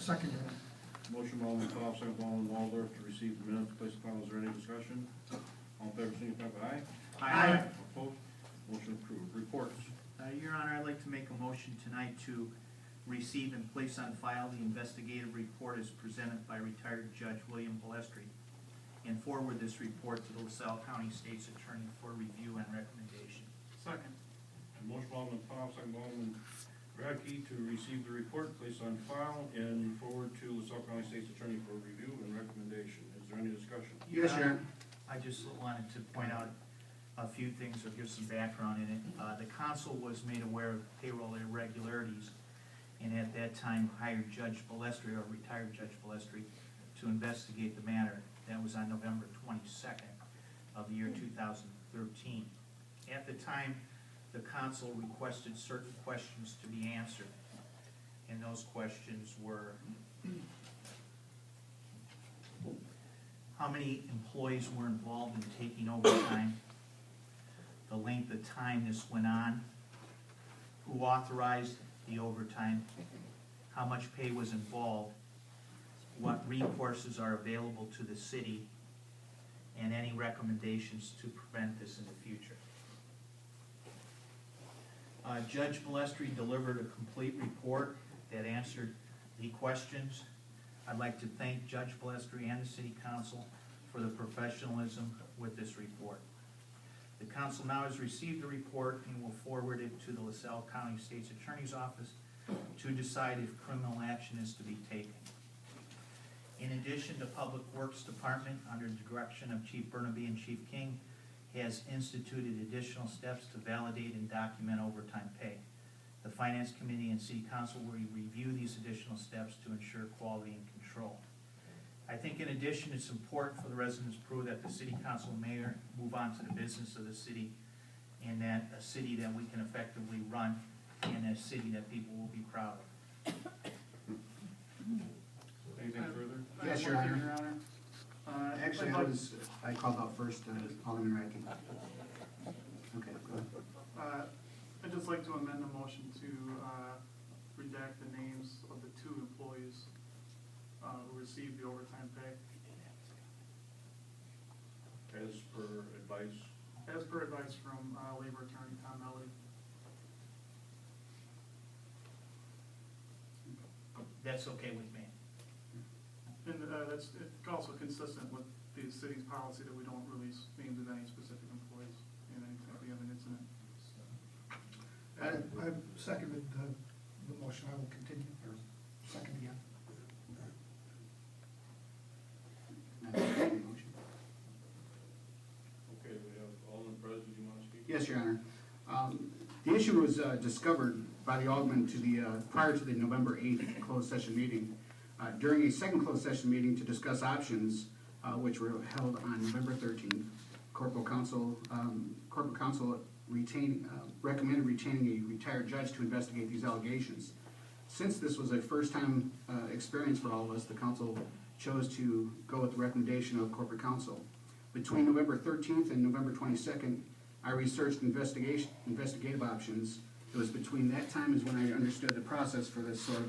Second, Your Honor. Motion by Alderman Clough, second by Alderman Waldorf to receive the minutes, place upon. Is there any discussion? All in favor, signify by aye. Aye. Opposed? Motion approved. Reports. Your Honor, I'd like to make a motion tonight to receive and place on file the investigative report as presented by retired Judge William Balestri, and forward this report to the LaSalle County State's Attorney for review and recommendation. Second. Motion by Alderman Clough, second by Alderman Radke to receive the report, place on file, and forward to LaSalle County State's Attorney for review and recommendation. Is there any discussion? Yes, Your Honor. I just wanted to point out a few things or give some background in it. The council was made aware of payroll irregularities, and at that time hired Judge Balestri, or retired Judge Balestri, to investigate the matter. That was on November 22nd of the year 2013. At the time, the council requested certain questions to be answered, and those questions were: how many employees were involved in taking overtime, the length of time this went on, who authorized the overtime, how much pay was involved, what recourses are available to the city, and any recommendations to prevent this in the future. Judge Balestri delivered a complete report that answered the questions. I'd like to thank Judge Balestri and the City Council for the professionalism with this report. The council now has received the report and will forward it to the LaSalle County State's Attorney's Office to decide if criminal action is to be taken. In addition, the Public Works Department, under the direction of Chief Burnaby and Chief King, has instituted additional steps to validate and document overtime pay. The Finance Committee and City Council will review these additional steps to ensure quality and control. I think in addition, it's important for the residents of Peru that the City Council and Mayor move on to the business of the city, and that a city that we can effectively run, and a city that people will be proud of. Anything further? Yes, Your Honor. Your Honor. Actually, I called out first, Alderman Radke. Okay, go ahead. I'd just like to amend the motion to redact the names of the 2 employees who received the overtime pay. As per advice. As per advice from Labor Attorney Tom Melody. That's okay with me. And that's also consistent with the city's policy that we don't release names of any specific employees in any type of an incident. I seconded the motion. I will continue, or second again. Okay, we have Alderman Perez, did you want to speak? Yes, Your Honor. The issue was discovered by the Alderman prior to the November 8th closed session meeting. During a second closed session meeting to discuss options, which were held on November 13th, Corporal Counsel recommended retaining a retired judge to investigate these allegations. Since this was a first-time experience for all of us, the council chose to go with the recommendation of Corporate Counsel. Between November 13th and November 22nd, I researched investigative options. It was between that time is when I understood the process for this sort of